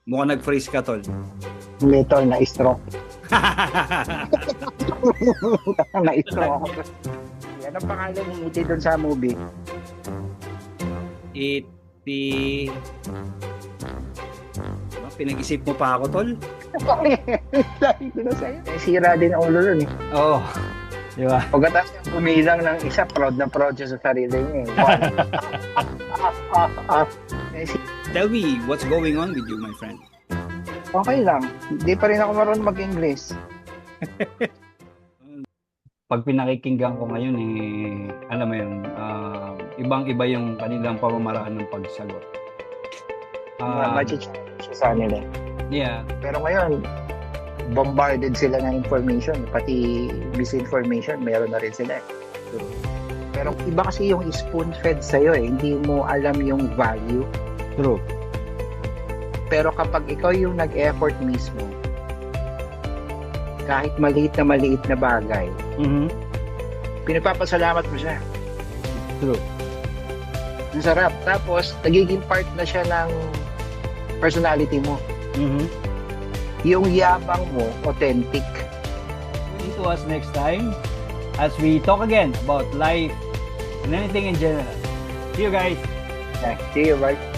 Mukhang nag-freeze ka, tol. Hindi, tol, na-stroke. Na-stroke ako. Yan ang pangalan ni E.T. doon sa movie. E.T. Pinag-isip mo pa ako, tol? Sabi ko na sa'yo. Sira din ang ulo nun eh. Oo. Di ba? Pagkatapos niya bumilang ng isa, proud na proud siya sa sarili niya eh. Tell me, what's going on with you, my friend? Okay lang. Hindi pa rin ako marunong mag-English. Pag pinakikinggan ko ngayon, alam mo yun, ibang-iba yung kanilang pamamaraan ng pagsagot. Machi-challenge siya sa nila. Yeah. Pero ngayon, bombarded sila ng information. Pati misinformation, mayroon na rin sila eh. Pero iba kasi yung spoon-fed sa'yo eh. Hindi mo alam yung value. True. Pero kapag ikaw yung nag-effort mismo, kahit maliit na bagay, pinagpapasalamat mo siya. True. Ang sarap. Tapos, nagiging part na siya ng personality mo. Yung yabang mo, authentic. Tune to us next time as we talk again about life and anything in general. See you guys. See you, bye.